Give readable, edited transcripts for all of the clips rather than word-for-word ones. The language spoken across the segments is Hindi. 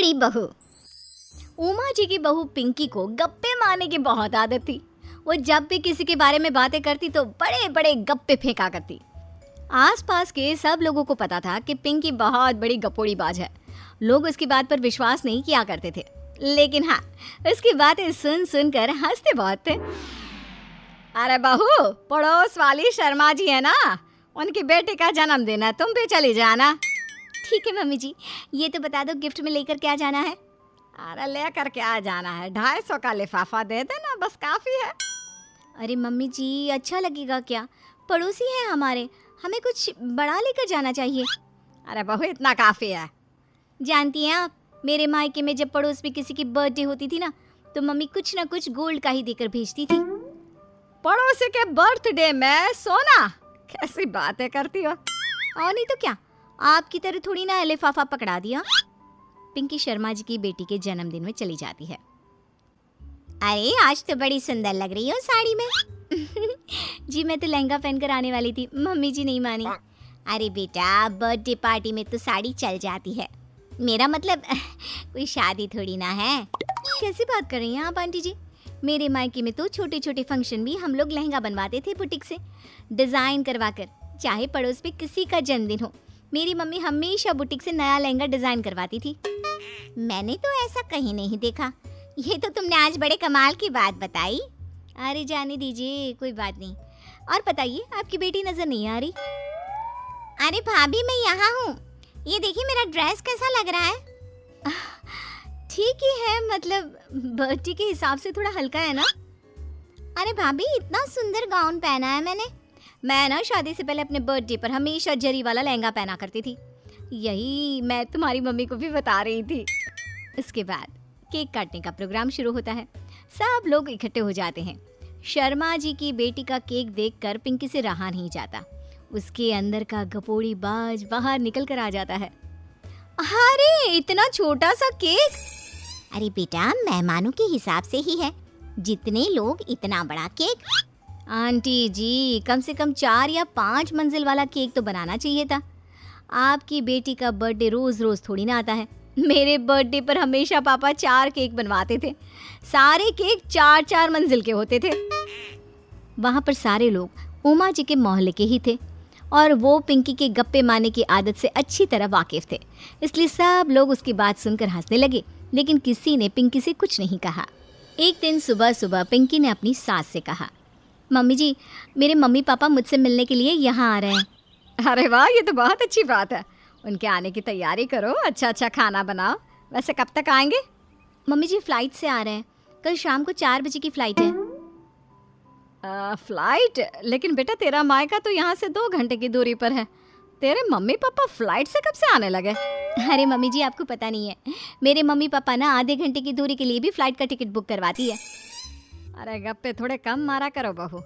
गपोड़ी बहू। उमा जी की बहू पिंकी को गप्पे मारने की बहुत आदत थी। वो जब भी किसी के बारे में बातें करती तो बड़े बड़े गप्पे फेंका करती। आसपास के सब लोगों को पता था कि पिंकी बहुत बड़ी गपोड़ी बाज है। लोग उसकी बात पर विश्वास नहीं किया करते थे, लेकिन हाँ, उसकी बातें सुन सुनकर हंसते बहुत थे। अरे बहू, पड़ोस वाली शर्मा जी है ना, उनकी बेटी का जन्मदिन है, तुम भी चली जाना। ठीक है मम्मी जी, ये तो बता दो गिफ्ट में लेकर क्या जाना है? अरे लेकर क्या जाना है, 250 का लिफाफा दे देना, बस काफी है। अरे मम्मी जी, अच्छा लगेगा क्या? पड़ोसी हैं हमारे, हमें कुछ बड़ा लेकर जाना चाहिए। अरे बहू, इतना काफी है। जानती हैं आप, मेरे मायके में जब पड़ोस में किसी की बर्थडे होती थी ना, तो मम्मी कुछ ना कुछ गोल्ड का ही देकर भेजती थी। पड़ोसी के बर्थडे में सोना? कैसी बातें करती हो। और नहीं तो क्या, आपकी तरह थोड़ी ना लिफाफा पकड़ा दिया। पिंकी शर्मा जी की बेटी के जन्मदिन में चली जाती है। अरे आज तो बड़ी सुंदर लग रही हो साड़ी में। जी मैं तो लहंगा पहनकर आने वाली थी, मम्मी जी नहीं मानी। अरे बेटा, बर्थडे पार्टी में तो साड़ी चल जाती है, मेरा मतलब कोई शादी थोड़ी ना है। कैसी बात कर रही हैं आप आंटी जी? मेरे मायके में तो छोटे छोटे फंक्शन भी हम लोग लहंगा बनवाते थे बुटीक से, डिज़ाइन करवाकर। चाहे पड़ोस में किसी का जन्मदिन हो, मेरी मम्मी हमेशा बुटीक से नया लहंगा डिज़ाइन करवाती थी। मैंने तो ऐसा कहीं नहीं देखा, ये तो तुमने आज बड़े कमाल की बात बताई। अरे जाने दीजिए, कोई बात नहीं। और बताइए, आपकी बेटी नज़र नहीं आ रही? अरे भाभी, मैं यहाँ हूँ, ये देखिए मेरा ड्रेस कैसा लग रहा है? ठीक ही है, मतलब बर्थडे के हिसाब से थोड़ा हल्का है ना। अरे भाभी, इतना सुंदर गाउन पहना है मैंने। मैं ना शादी से पहले अपने बर्थडे पर हमेशा जरी वाला लहंगा पहना करती थी, यही मैं तुम्हारी मम्मी को भी बता रही थी। इसके बाद केक काटने का प्रोग्राम शुरू होता है। सब लोग इकट्ठे हो जाते हैं। शर्मा जी की बेटी का केक देखकर पिंकी से रहा नहीं जाता। उसके अंदर का गपोड़ी बाज बाहर निकल कर आ जाता है। अरे इतना छोटा सा केक! अरे बेटा, मेहमानों के हिसाब से ही है, जितने लोग इतना बड़ा केक। आंटी जी, कम से कम 4 या 5 मंजिल वाला केक तो बनाना चाहिए था। आपकी बेटी का बर्थडे रोज रोज थोड़ी ना आता है। मेरे बर्थडे पर हमेशा पापा 4 केक बनवाते थे, सारे केक 4-4 मंजिल के होते थे। वहाँ पर सारे लोग उमा जी के मोहल्ले के ही थे और वो पिंकी के गप्पे मारने की आदत से अच्छी तरह वाकिफ थे, इसलिए सब लोग उसकी बात सुनकर हंसने लगे, लेकिन किसी ने पिंकी से कुछ नहीं कहा। एक दिन सुबह सुबह पिंकी ने अपनी सास से कहा, मम्मी जी, मेरे मम्मी पापा मुझसे मिलने के लिए यहाँ आ रहे हैं। अरे वाह, ये तो बहुत अच्छी बात है, उनके आने की तैयारी करो, अच्छा अच्छा खाना बनाओ। वैसे कब तक आएंगे? मम्मी जी फ़्लाइट से आ रहे हैं, कल शाम को 4 बजे की फ़्लाइट है। फ़्लाइट? लेकिन बेटा, तेरा मायका तो यहाँ से 2 घंटे की दूरी पर है, तेरे मम्मी पापा फ़्लाइट से कब से आने लगे? अरे मम्मी जी, आपको पता नहीं है, मेरे मम्मी पापा ना आधे घंटे की दूरी के लिए भी फ़्लाइट का टिकट बुक करवाती है। अरे गप्पे थोड़े कम मारा करो बहू,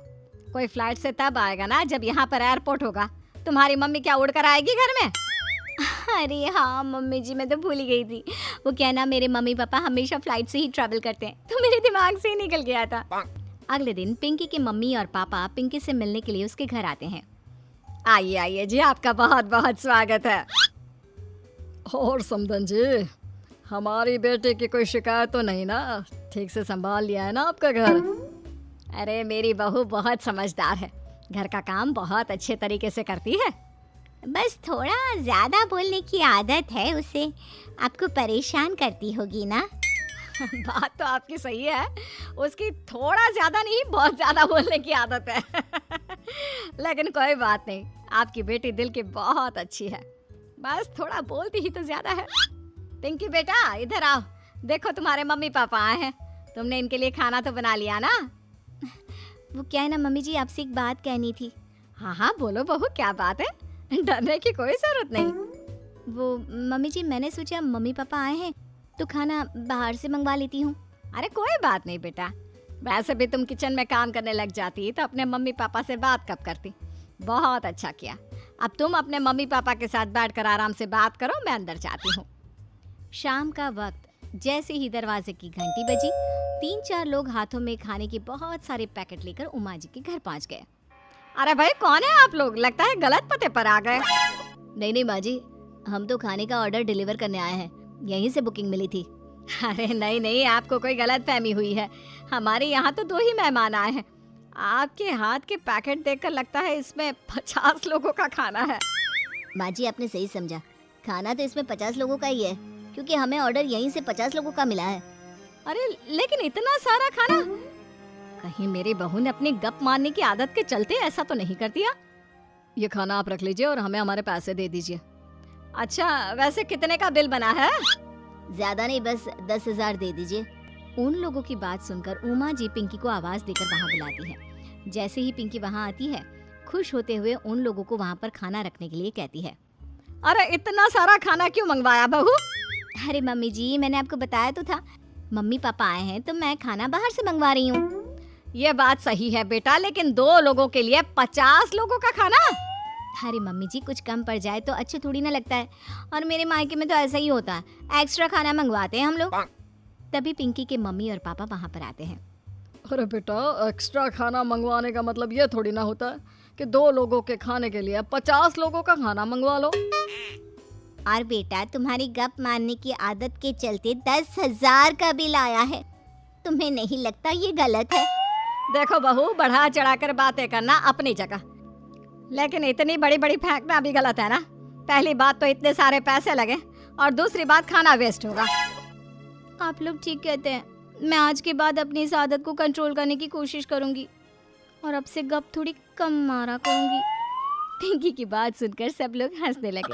कोई फ़्लाइट से तब आएगा ना जब यहाँ पर एयरपोर्ट होगा। तुम्हारी मम्मी क्या उड़ कर आएगी घर में? अरे हाँ मम्मी जी, मैं तो भूल ही गई थी। वो क्या ना, मेरे मम्मी पापा हमेशा फ़्लाइट से ही ट्रैवल करते हैं, तो मेरे दिमाग से ही निकल गया था। अगले दिन पिंकी के मम्मी और पापा पिंकी से मिलने के लिए उसके घर आते हैं। आइए आइए जी, आपका बहुत बहुत स्वागत है। और समदन जी, हमारी बेटे की कोई शिकायत तो नहीं ना? ठीक से संभाल लिया है ना आपका घर? अरे मेरी बहू बहुत समझदार है, घर का काम बहुत अच्छे तरीके से करती है। बस थोड़ा ज़्यादा बोलने की आदत है उसे, आपको परेशान करती होगी ना? बात तो आपकी सही है, उसकी थोड़ा ज़्यादा नहीं बहुत ज़्यादा बोलने की आदत है। लेकिन कोई बात नहीं, आपकी बेटी दिल की बहुत अच्छी है, बस थोड़ा बोलती ही तो ज़्यादा है। पिंकी बेटा, इधर आओ, देखो तुम्हारे मम्मी पापा आए हैं, तुमने इनके लिए खाना तो बना लिया ना? वो क्या है ना मम्मी जी, आपसे एक बात कहनी थी। हाँ हाँ बोलो बहू, क्या बात है, डरने की कोई ज़रूरत नहीं। वो मम्मी जी, मैंने सोचा मम्मी पापा आए हैं तो खाना बाहर से मंगवा लेती हूँ। अरे कोई बात नहीं बेटा, वैसे भी तुम किचन में काम करने लग जाती तो अपने मम्मी पापा से बात कब करती। बहुत अच्छा किया, अब तुम अपने मम्मी पापा के साथ बैठकर आराम से बात करो, मैं अंदर जाती हूँ। शाम का वक्त जैसे ही दरवाजे की घंटी बजी, 3-4 लोग हाथों में खाने के बहुत सारे पैकेट लेकर उमा जी के घर पहुँच गए। अरे भाई, कौन है आप लोग? लगता है गलत पते पर आ गए। नहीं नहीं माँ जी, हम तो खाने का ऑर्डर डिलीवर करने आए हैं, यहीं से बुकिंग मिली थी। अरे नहीं नहीं, आपको कोई गलत फहमी हुई है। हमारे यहाँ तो 2 ही मेहमान आए हैं। आपके हाथ के पैकेट देखकर लगता है इसमें 50 लोगों का खाना है। माँ जी, आपने सही समझा। खाना तो इसमें 50 लोगों का ही है, क्योंकि हमें ऑर्डर यहीं से 50 लोगों का मिला है। अरे लेकिन इतना सारा खाना, कहीं मेरी बहू ने अपनी गप मारने की आदत के चलते ऐसा तो नहीं कर दिया? ये खाना आप रख लीजिए और हमें हमारे पैसे दे दीजिए। अच्छा, वैसे कितने का बिल बना है? ज्यादा नहीं, बस 10,000 दे दीजिए। उन लोगों की बात सुनकर उमा जी पिंकी को आवाज देकर वहाँ बुलाती है। जैसे ही पिंकी वहाँ आती है, खुश होते हुए उन लोगों को वहाँ पर खाना रखने के लिए कहती है। अरे इतना सारा खाना क्यों मंगवाया बहू? अरे मम्मी जी, मैंने आपको बताया तो था, मम्मी पापा आए हैं तो मैं खाना बाहर से मंगवा रही हूँ। ये बात सही है बेटा, लेकिन 2 लोगों के लिए 50 लोगों का खाना? अरे मम्मी जी, कुछ कम पड़ जाए तो अच्छा थोड़ी ना लगता है, और मेरे मायके में तो ऐसा ही होता है, एक्स्ट्रा खाना मंगवाते हैं हम लोग। तभी पिंकी के मम्मी और पापा वहाँ पर आते हैं। अरे बेटा, एक्स्ट्रा खाना मंगवाने का मतलब ये थोड़ी ना होता है कि 2 लोगों के खाने के लिए 50 लोगों का खाना मंगवा लो। और बेटा, तुम्हारी गप मारने की आदत के चलते 10,000 का बिल आया है। तुम्हें नहीं लगता ये गलत है? देखो बहू, बढ़ा चढ़ाकर बातें करना अपनी जगह, लेकिन इतनी बड़ी बड़ी फेंकना भी गलत है ना। पहली बात तो इतने सारे पैसे लगे, और दूसरी बात खाना वेस्ट होगा। आप लोग ठीक कहते हैं। मैं आज के बाद अपनी इस आदत को कंट्रोल करने की कोशिश करूंगी, और अब से गप थोड़ी कम मारा करूंगी। पिंकी की बात सुनकर सब लोग हंसने लगे।